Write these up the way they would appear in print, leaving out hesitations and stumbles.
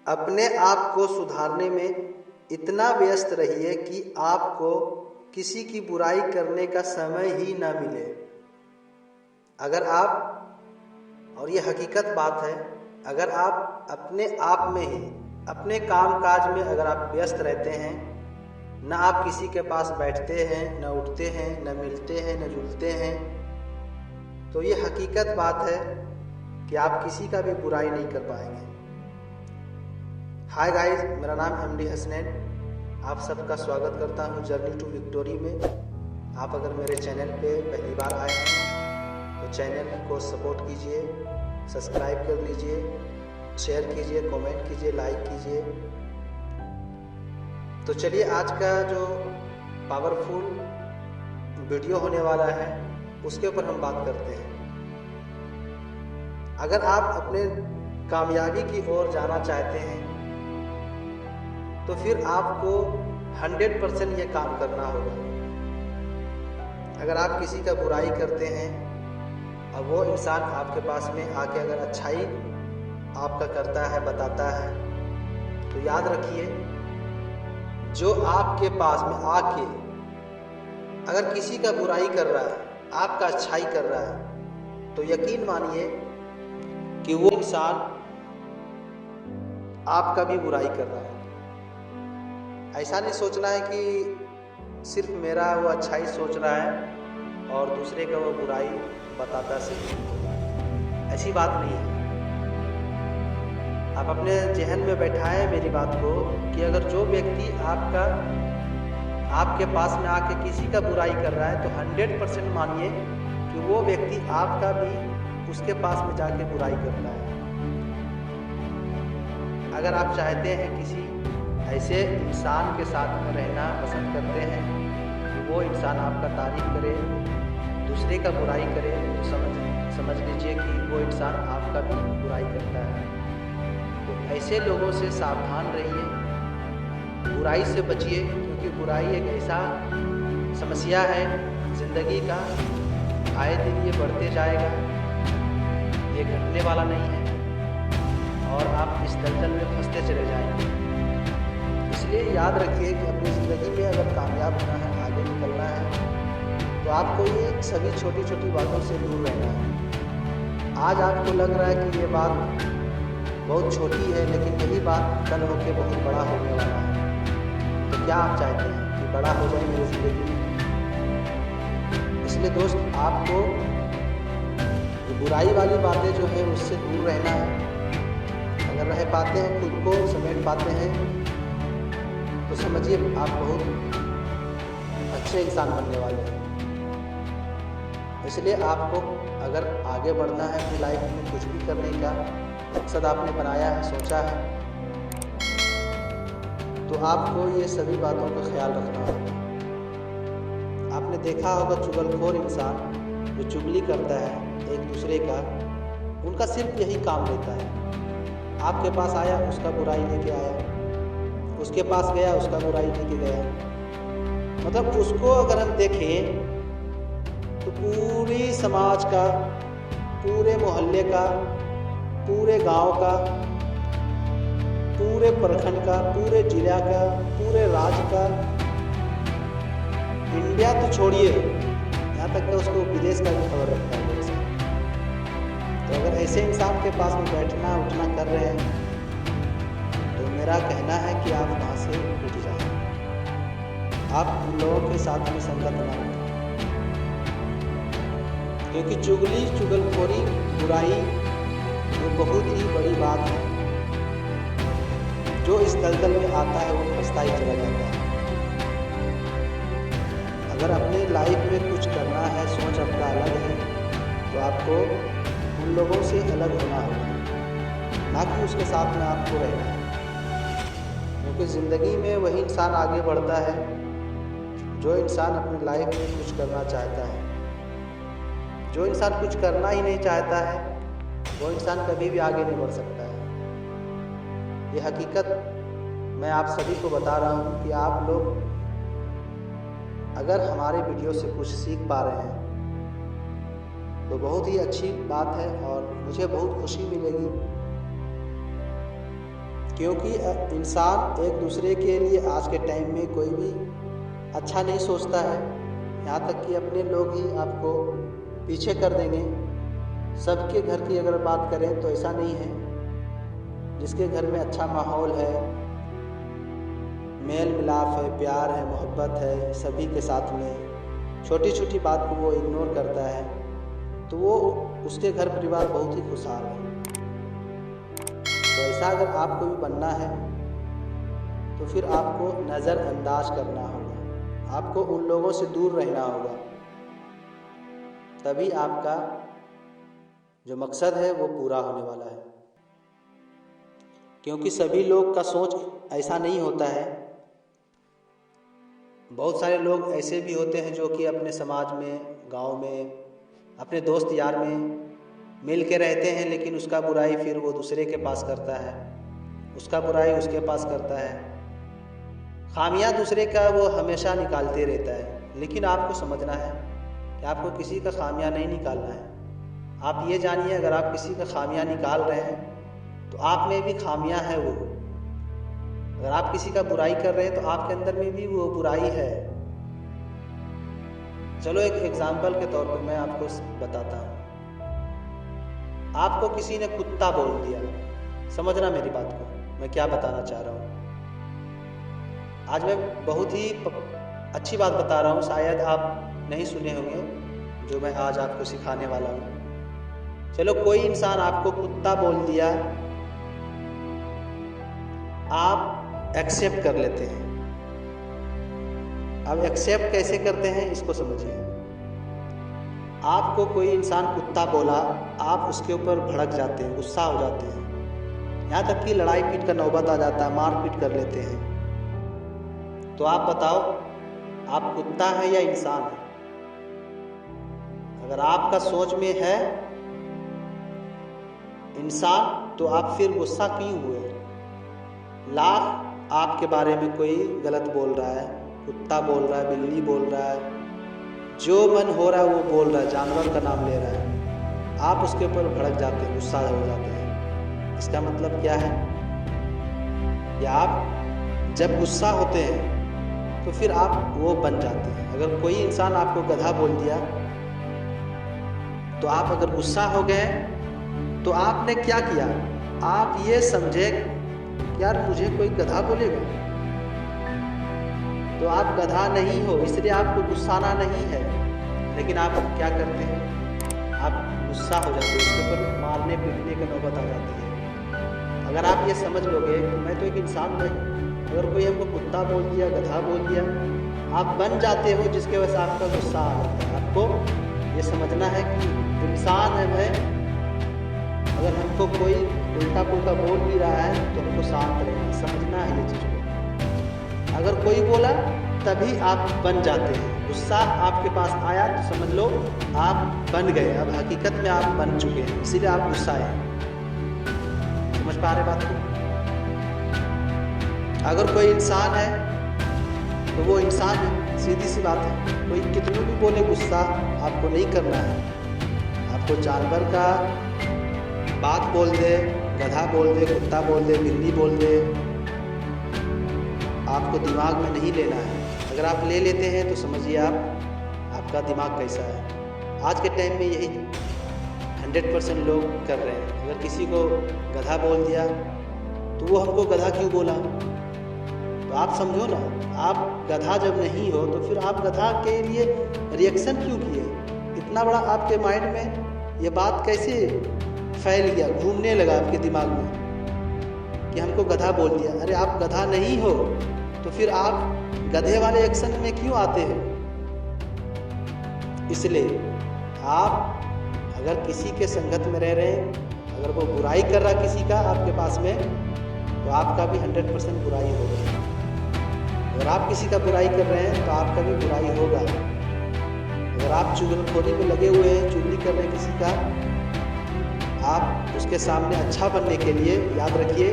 अपने आप को सुधारने में इतना व्यस्त रहिए कि आपको किसी की बुराई करने का समय ही ना मिले। अगर आप, और ये हकीकत बात है, अगर आप अपने आप में ही अपने काम काज में अगर आप व्यस्त रहते हैं, ना आप किसी के पास बैठते हैं, न उठते हैं, न मिलते हैं, न जुलते हैं, तो ये हकीकत बात है कि आप किसी का भी बुराई नहीं कर पाएंगे। हाय गाइस, मेरा नाम एमडी हसनैन, आप सबका स्वागत करता हूं जर्नी टू विक्टोरी में। आप अगर मेरे चैनल पे पहली बार आए हैं तो चैनल को सपोर्ट कीजिए, सब्सक्राइब कर लीजिए, शेयर कीजिए, कमेंट कीजिए, लाइक कीजिए। तो चलिए, आज का जो पावरफुल वीडियो होने वाला है उसके ऊपर हम बात करते हैं। अगर आप अपने कामयाबी की ओर जाना चाहते हैं तो फिर आपको 100% ये काम करना होगा। अगर आप किसी का बुराई करते हैं और वो इंसान आपके पास में आके अगर अच्छाई आपका करता है, बताता है, तो याद रखिए, जो आपके पास में आके अगर किसी का बुराई कर रहा है, आपका अच्छाई कर रहा है, तो यकीन मानिए कि वो इंसान आपका भी बुराई कर रहा है। ऐसा नहीं सोचना है कि सिर्फ मेरा वो अच्छाई सोच रहा है और दूसरे का वो बुराई बताता सही, ऐसी बात नहीं है। आप अपने जहन में बैठाएं मेरी बात को कि अगर जो व्यक्ति आपके पास में आके किसी का बुराई कर रहा है तो 100% मानिए कि वो व्यक्ति आपका भी उसके पास में जाके बुराई करता है। अगर आप चाहते हैं किसी ऐसे इंसान के साथ में रहना पसंद करते हैं कि वो इंसान आपका तारीफ करे, दूसरे का बुराई करे, तो समझ लीजिए कि वो इंसान आपका भी बुराई करता है। तो ऐसे लोगों से सावधान रहिए, बुराई से बचिए, क्योंकि बुराई एक ऐसा समस्या है ज़िंदगी का, आए दिन ये बढ़ते जाएगा, ये घटने वाला नहीं है और आप इस दलदल में फंसते चले जाएंगे। इसलिए याद रखिए कि अपनी ज़िंदगी में अगर कामयाब होना है, आगे निकलना है, तो आपको ये सभी छोटी छोटी बातों से दूर रहना है। आज आपको लग रहा है कि ये बात बहुत छोटी है, लेकिन यही बात कल होके बहुत बड़ा होने वाला है। तो क्या आप चाहते हैं कि बड़ा हो जाए मेरी ज़िंदगी में? इसलिए दोस्त, आपको बुराई वाली बातें जो है उससे दूर रहना है। अगर रह पाते हैं, खुद को समेट पाते हैं, तो समझिए आप बहुत अच्छे इंसान बनने वाले हैं। इसलिए आपको अगर आगे बढ़ना है अपनी लाइफ में, कुछ भी करने का मकसद आपने बनाया है, सोचा है, तो आपको ये सभी बातों का ख्याल रखना होगा। आपने देखा होगा चुगलखोर इंसान जो चुगली करता है एक दूसरे का, उनका सिर्फ यही काम रहता है। आपके पास आया, उसका बुराई लेके आया, उसके पास गया, उसका बुराई लेके गया। मतलब उसको अगर हम देखें तो पूरी समाज का, पूरे मोहल्ले का, पूरे गांव का, पूरे प्रखंड का, पूरे जिला का, पूरे राज्य का, इंडिया तो छोड़िए, यहाँ तक कि उसको विदेश का भी खबर रखता है। तो अगर ऐसे इंसान के पास में बैठना उठना कर रहे हैं तो मेरा कहना है कि आप वहाँ से उठ जाएं। आप उन लोगों के साथ में संगत ना रखें, क्योंकि चुगली, चुगलखोरी, बुराई ये बहुत ही बड़ी बात है। जो इस दलदल में आता है वो फंसता ही चला जाता है। अगर अपनी लाइफ में कुछ करना है, सोच आपका अलग है, तो आपको उन लोगों से अलग होना होगा, ना कि उसके साथ में आपको रहना है। क्योंकि ज़िंदगी में वही इंसान आगे बढ़ता है जो इंसान अपनी लाइफ में कुछ करना चाहता है। जो इंसान कुछ करना ही नहीं चाहता है वो इंसान कभी भी आगे नहीं बढ़ सकता है। ये हकीकत मैं आप सभी को बता रहा हूँ कि आप लोग अगर हमारे वीडियो से कुछ सीख पा रहे हैं तो बहुत ही अच्छी बात है और मुझे बहुत खुशी मिलेगी क्योंकि इंसान एक दूसरे के लिए आज के टाइम में कोई भी अच्छा नहीं सोचता है। यहाँ तक कि अपने लोग ही आपको पीछे कर देंगे। सबके घर की अगर बात करें तो ऐसा नहीं है। जिसके घर में अच्छा माहौल है, मेल मिलाप है, प्यार है, मोहब्बत है सभी के साथ में, छोटी छोटी बात को वो इग्नोर करता है, तो वो उसके घर परिवार बहुत ही खुशहाल है। तो ऐसा अगर आपको भी बनना है तो फिर आपको नज़रअंदाज करना होगा, आपको उन लोगों से दूर रहना होगा। तभी आपका जो मकसद है वो पूरा होने वाला है। क्योंकि सभी लोग का सोच ऐसा नहीं होता है। बहुत सारे लोग ऐसे भी होते हैं जो कि अपने समाज में, गांव में, अपने दोस्त यार में मिल के रहते हैं, लेकिन उसका बुराई फिर वो दूसरे के पास करता है, उसका बुराई उसके पास करता है। खामियां दूसरे का वो हमेशा निकालते रहता है। लेकिन आपको समझना है कि आपको किसी का खामियां नहीं निकालना है। आप ये जानिए, अगर आप किसी का खामियां निकाल रहे हैं तो आप में भी खामियां है वो। अगर आप किसी का बुराई कर रहे हैं तो आपके अंदर में भी वो बुराई है। चलो एक एग्जाम्पल के तौर पर मैं आपको बताता हूँ। आपको किसी ने कुत्ता बोल दिया, समझना मेरी बात को, मैं क्या बताना चाह रहा हूँ। आज मैं बहुत ही अच्छी बात बता रहा हूँ, शायद आप नहीं सुने होंगे जो मैं आज आपको सिखाने वाला हूँ। चलो कोई इंसान आपको कुत्ता बोल दिया, आप एक्सेप्ट कर लेते हैं। अब एक्सेप्ट कैसे करते हैं इसको समझिए। आपको कोई इंसान कुत्ता बोला, आप उसके ऊपर भड़क जाते हैं, गुस्सा हो जाते हैं, यहाँ तक कि लड़ाई पीट का नौबत आ जाता है, मार पीट कर लेते हैं। तो आप बताओ, आप कुत्ता है या इंसान है? अगर आपका सोच में है इंसान तो आप फिर गुस्सा क्यों हुए? लाख आपके बारे में कोई गलत बोल रहा है, कुत्ता बोल रहा है, बिल्ली बोल रहा है, जो मन हो रहा है वो बोल रहा है, जानवर का नाम ले रहा है, आप उसके ऊपर भड़क जाते हैं, गुस्सा हो जाते हैं। इसका मतलब क्या है कि आप जब गुस्सा होते हैं तो फिर आप वो बन जाते हैं। अगर कोई इंसान आपको गधा बोल दिया तो आप अगर गुस्सा हो गए तो आपने क्या किया? आप ये समझे यार मुझे कोई गधा बोलेगा, तो आप गधा नहीं हो, इसलिए आपको गुस्साना नहीं है। लेकिन आप क्या करते हैं? आप गुस्सा हो जाते हैं, उसके ऊपर मारने पीटने की नौबत आ जाती है। अगर आप ये समझ लोगे कि मैं तो एक इंसान नहीं, अगर कोई हमको कुत्ता बोल दिया, गधा बोल दिया, आप बन जाते हो, जिसके वजह से आपका गुस्सा आ जाता है। आपको ये समझना है कि इंसान है मैं, अगर हमको कोई उल्टा पुल्टा बोल भी रहा है तो हमको शांत रहना, समझना है ये चीज़ को। अगर कोई बोला तभी आप बन जाते हैं। गुस्सा आपके पास आया तो समझ लो आप बन गए, अब हकीकत में आप बन चुके हैं, इसीलिए आप गुस्सा है। समझ पा रहे बात को? अगर कोई इंसान है तो वो इंसान है, सीधी सी बात है। कोई कितना भी बोले, गुस्सा आपको नहीं करना है। आपको जानवर का बात बोल दे, गधा बोल दे, कुत्ता बोल दे, बिल्ली बोल दे, आपको दिमाग में नहीं लेना है। अगर आप ले लेते हैं तो समझिए आपका दिमाग कैसा है। आज के टाइम में यही 100% लोग कर रहे हैं। अगर किसी को गधा बोल दिया तो वो हमको गधा क्यों बोला? तो आप समझो ना, आप गधा जब नहीं हो तो फिर आप गधा के लिए रिएक्शन क्यों किए? इतना बड़ा आपके माइंड में ये बात कैसे फैल गया, घूमने लगा आपके दिमाग में कि हमको गधा बोल दिया? अरे आप गधा नहीं हो तो फिर आप गधे वाले एक्शन में क्यों आते हो? इसलिए आप अगर किसी के संगत में रह रहे हैं, अगर वो बुराई कर रहा किसी का आपके पास में, तो आपका भी 100% बुराई होगा। अगर आप किसी का बुराई कर रहे हैं तो आपका भी बुराई होगा। अगर आप चुगलखोरी में लगे हुए हैं, चुगली कर रहे हैं किसी का, आप उसके सामने अच्छा बनने के लिए याद रखिए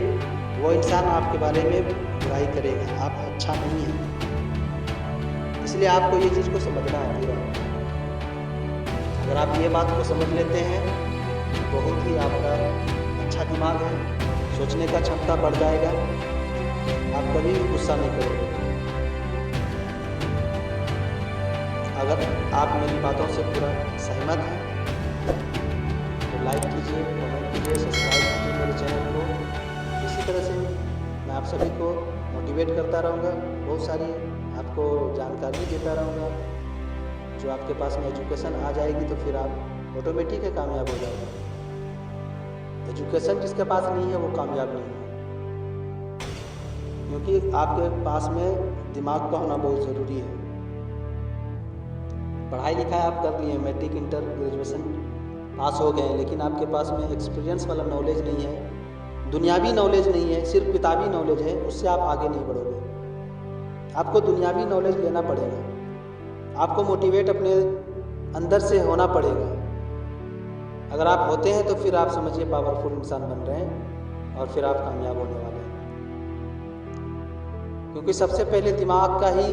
वो इंसान आपके बारे में बुराई करेगा, आप अच्छा नहीं हैं। इसलिए आपको ये चीज़ को समझना है पूरा। अगर आप ये बात को समझ लेते हैं तो बहुत ही आपका अच्छा दिमाग है, सोचने का क्षमता बढ़ जाएगा, आप कभी भी गुस्सा नहीं करोगे। अगर आप मेरी बातों से पूरा सहमत हैं तो लाइक कीजिए, कमेंट कीजिए, सब्सक्राइब कीजिए मेरे चैनल को। इसी तरह से मैं आप सभी को मोटिवेट करता रहूँगा, बहुत सारी आपको जानकारी देता रहूँगा। जो आपके पास में एजुकेशन आ जाएगी तो फिर आप ऑटोमेटिक है कामयाब हो जाएगा। एजुकेशन जिसके पास नहीं है वो कामयाब नहीं है, क्योंकि आपके पास में दिमाग का होना बहुत ज़रूरी है। पढ़ाई लिखाई आप कर लिए, मैट्रिक इंटर ग्रेजुएशन पास हो गए, लेकिन आपके पास में एक्सपीरियंस वाला नॉलेज नहीं है, दुनियावी नॉलेज नहीं है, सिर्फ किताबी नॉलेज है, उससे आप आगे नहीं बढ़ोगे। आपको दुनियावी नॉलेज लेना पड़ेगा, आपको मोटिवेट अपने अंदर से होना पड़ेगा। अगर आप होते हैं तो फिर आप समझिए पावरफुल इंसान बन रहे हैं और फिर आप कामयाब होने वाले हैं। क्योंकि सबसे पहले दिमाग का ही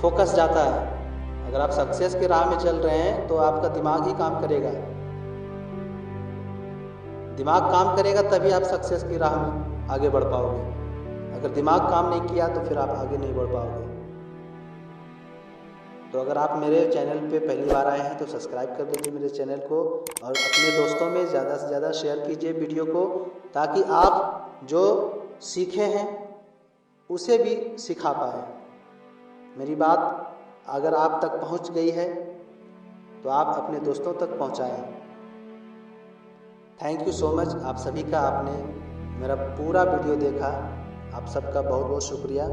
फोकस जाता है। अगर आप सक्सेस के राह में चल रहे हैं तो आपका दिमाग ही काम करेगा। दिमाग काम करेगा तभी आप सक्सेस की राह में आगे बढ़ पाओगे। अगर दिमाग काम नहीं किया तो फिर आप आगे नहीं बढ़ पाओगे। तो अगर आप मेरे चैनल पे पहली बार आए हैं तो सब्सक्राइब कर दीजिए मेरे चैनल को, और अपने दोस्तों में ज़्यादा से ज़्यादा शेयर कीजिए वीडियो को, ताकि आप जो सीखे हैं उसे भी सिखा पाए। मेरी बात अगर आप तक पहुंच गई है तो आप अपने दोस्तों तक पहुंचाएं। थैंक यू सो मच आप सभी का, आपने मेरा पूरा वीडियो देखा, आप सबका बहुत बहुत शुक्रिया।